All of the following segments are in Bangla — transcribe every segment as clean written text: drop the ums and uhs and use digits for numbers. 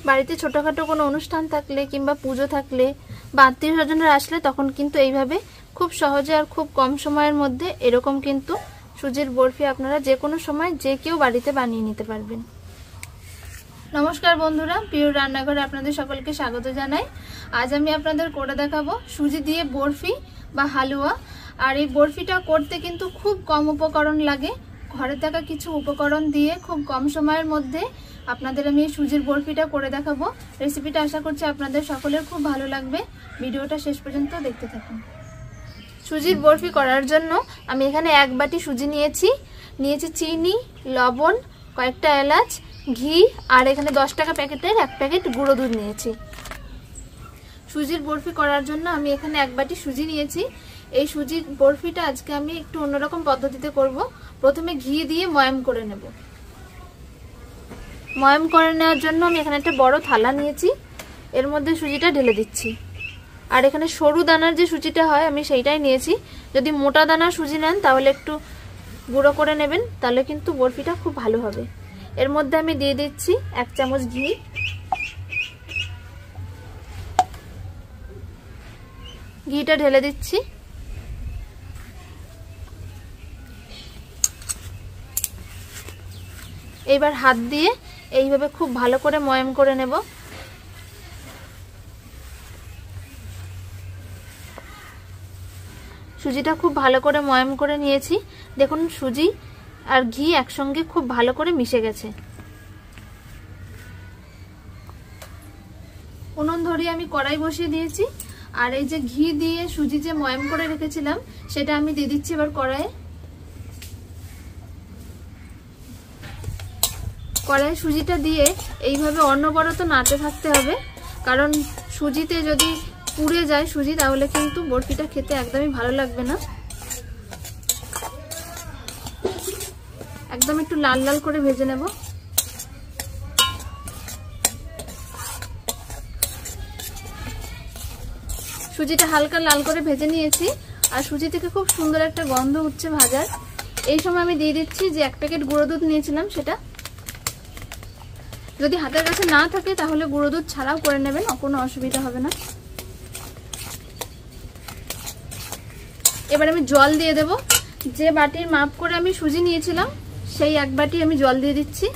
বাড়িতে ছোটখাটো কোনো অনুষ্ঠান থাকলে কিংবা পুজো থাকলে বা আত্মীয় স্বজনরা আসলে তখন কিন্তু এইভাবে খুব সহজে আর খুব কম সময়ের মধ্যে এরকম কিন্তু সুজির বরফি আপনারা যে কোনো সময় যে কেউ বাড়িতে বানিয়ে নিতে পারবেন। নমস্কার বন্ধুরা, প্রিয় রান্নাঘরে আপনাদের সকলকে স্বাগত জানাই। আজ আমি আপনাদের করে দেখাবো সুজি দিয়ে বরফি বা হালুয়া। আর এই বরফিটা করতে কিন্তু খুব কম উপকরণ লাগে। ঘরে থাকা কিছু উপকরণ দিয়ে খুব কম সময়ের মধ্যে আপনাদের আমি এই সুজির বরফিটা করে দেখাবো। রেসিপিটা আশা করছি আপনাদের সকলের খুব ভালো লাগবে। ভিডিওটা শেষ পর্যন্ত দেখতে থাকুন। সুজির বরফি করার জন্য আমি এখানে 1 বাটি সুজি নিয়েছি চিনি, লবণ, কয়েকটা এলাচ, ঘি আর এখানে 10 টাকা প্যাকেটের 1 প্যাকেট গুঁড়ো দুধ নিয়েছি। সুজির বরফি করার জন্য আমি এখানে 1 বাটি সুজি নিয়েছি। এই সুজির বরফিটা আজকে আমি একটু অন্যরকম পদ্ধতিতে করব। প্রথমে ঘি দিয়ে ময়াম করে নেব। ময়াম করে নেওয়ার জন্য আমি এখানে একটা বড় থালা নিয়েছি, এর মধ্যে সুজিটা ঢেলে দিচ্ছি। আর এখানে সরু দানার যে সুজিটা হয় আমি সেইটাই নিয়েছি। যদি মোটা দানার সুজি নেন তাহলে একটু গুঁড়ো করে নেবেন, তাহলে কিন্তু বরফিটা খুব ভালো হবে। এর মধ্যে আমি দিয়ে দিচ্ছি 1 চামচ ঘি। ঘিটা ঢেলে দিচ্ছি। এইবার হাত দিয়ে এইভাবে খুব ভালো করে ময়াম করে নেব। সুজিটা খুব ভালো করে ময়াম করে নিয়েছি। দেখুন সুজি আর ঘি একসঙ্গে খুব ভালো করে মিশে গেছে। উনুন ধরিয়ে আমি কড়াই বসিয়ে দিয়েছি। আর এই যে ঘি দিয়ে সুজি যে ময়াম করে রেখেছিলাম সেটা আমি দিয়ে দিচ্ছি এবার কড়াইয়ে। কড়াইয়ে সুজিটা দিয়ে এইভাবে অনবরত নাড়তে থাকতে হবে, কারণ সুজিতে যদি পুড়ে যায় সুজি তাহলে কিন্তু বরফিটা খেতে একদমই ভালো লাগবে না। একদম একটু লাল লাল করে ভেজে নেব। সুজিটা হালকা লাল করে ভেজে নিয়েছি আর সুজি থেকে খুব সুন্দর একটা গন্ধ উঠছে ভাজার। এই সময় আমি দিয়ে দিচ্ছি যে 1 প্যাকেট গুঁড়ো দুধ নিয়েছিলাম সেটা। যদি হাতের কাছে না থাকে তাহলে গুঁড়ো দুধ ছাড়াও করে নেবেন, কোনো অসুবিধা হবে না। এবার আমি জল দিয়ে দেব। যে বাটির মাপ করে আমি সুজি নিয়েছিলাম সেই 1 বাটি আমি জল দিয়ে দিচ্ছি।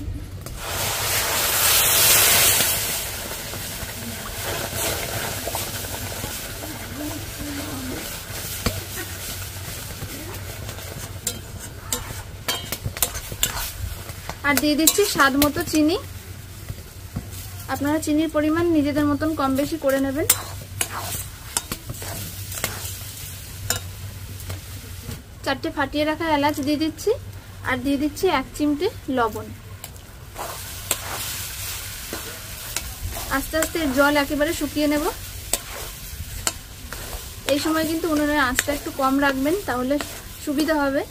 আর দিয়ে দিচ্ছি স্বাদ মতো চিনি। আপনারা চিনির পরিমাণ নিজেদের মতন কম বেশি করে নেবেন। চারটে ফাটিয়ে রাখা এলাচ দিয়ে দিচ্ছি আর দিয়ে দিচ্ছি 1 চিমটে লবণ। আস্তে আস্তে জল একেবারে শুকিয়ে নেব। এই সময় কিন্তু উনুনের আঁচটা একটু কম রাখবেন, তাহলে সুবিধা হবে।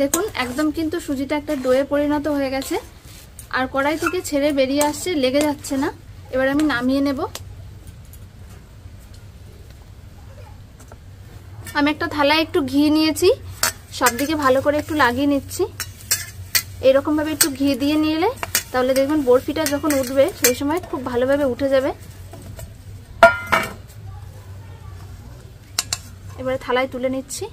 দেখুন একদম কিন্তু সুজিটা একটা ডোয়ে পরিণত হয়ে গেছে আর কড়াই থেকে ছেড়ে বেরিয়ে আসছে, লেগে যাচ্ছে না। এবার আমি নামিয়ে নেব। আমি একটা থালায় একটু ঘি নিয়েছি, সব দিকে ভালো করে একটু লাগিয়ে নিচ্ছি। এরকম ভাবে একটু ঘি দিয়ে নিলে তাহলে দেখবেন বরফিটা যখন উঠবে সেই সময় খুব ভালোভাবে উঠে যাবে। এবারে থালায় তুলে নিচ্ছি।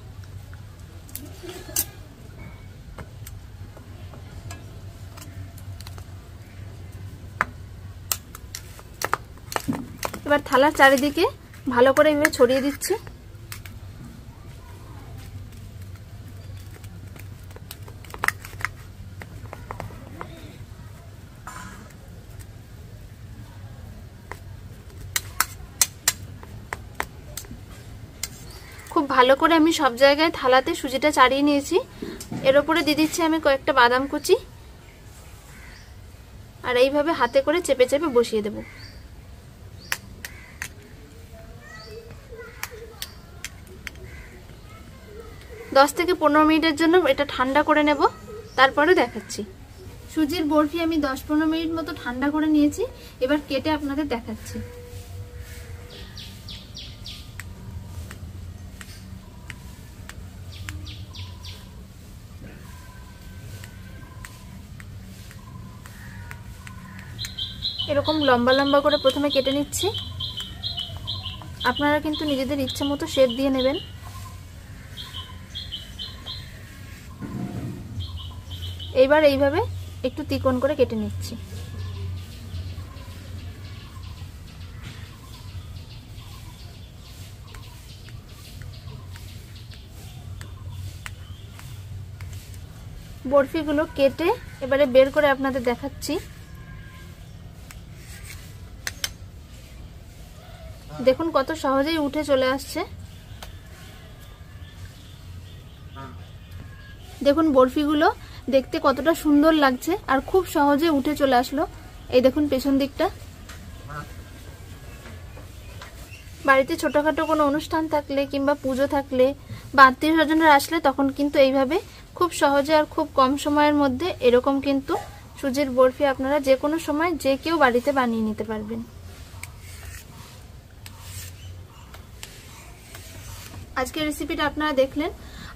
এবার থালার চারিদিকে ভালো করে এভাবে ছড়িয়ে দিচ্ছি। খুব ভালো করে আমি সব জায়গায় থালাতে সুজিটা চাড়িয়ে নিয়েছি। এর উপরে দিয়ে দিচ্ছি আমি কয়েকটা বাদাম কুচি আর এইভাবে হাতে করে চেপে চেপে বসিয়ে দেব। दस থেকে 15 মিনিটের জন্য এটা ঠান্ডা করে নেব, তারপরে দেখাচ্ছি। সুজির বরফি আমি 10-15 মিনিট মতো ঠান্ডা করে নিয়েছি। এবার কেটে আপনাদের দেখাচ্ছি। এরকম লম্বা লম্বা করে প্রথমে কেটে নিচ্ছি। আপনারা কিন্তু নিজেদের ইচ্ছে মতো শেপ দিয়ে নেবেন। এইবার এইভাবে একটু তিকোণ করে কেটে নিচ্ছি। বরফিগুলো কেটে এবারে বের করে আপনাদের দেখাচ্ছি। দেখুন কত সহজেই উঠে চলে আসছে। দেখুন বরফিগুলো দেখতে কতটা সুন্দর লাগছে আর খুব সহজে উঠে চলে আসলো। এই দেখুন পেছন দিকটা। বাড়িতে ছোটখাটো কোনো অনুষ্ঠান থাকলে কিংবা পুজো থাকলে বা আত্মীয় স্বজনরা আসলে তখন কিন্তু এইভাবে খুব সহজে আর খুব কম সময়ের মধ্যে এরকম কিন্তু সুজির বরফি আপনারা যে কোনো সময় যে কেউ বাড়িতে বানিয়ে নিতে পারবেন। আজকের রেসিপিটা আপনারা দেখলেন।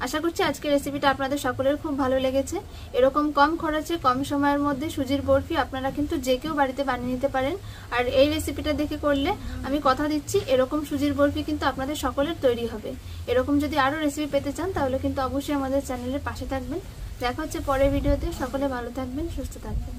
আশা করছি আজকের রেসিপিটা আপনাদের সকলের খুব ভালো লেগেছে। এরকম কম খরচে কম সময়ের মধ্যে সুজির বরফি আপনারা কিন্তু যে কেউ বাড়িতে বানিয়ে নিতে পারেন। আর এই রেসিপিটা দেখে করলে আমি কথা দিচ্ছি এরকম সুজির বরফি কিন্তু আপনাদের সকলের তৈরি হবে। এরকম যদি আরও রেসিপি পেতে চান তাহলে কিন্তু অবশ্যই আমাদের চ্যানেলের পাশে থাকবেন। দেখা হচ্ছে পরের ভিডিওতে। সকলে ভালো থাকবেন, সুস্থ থাকবেন।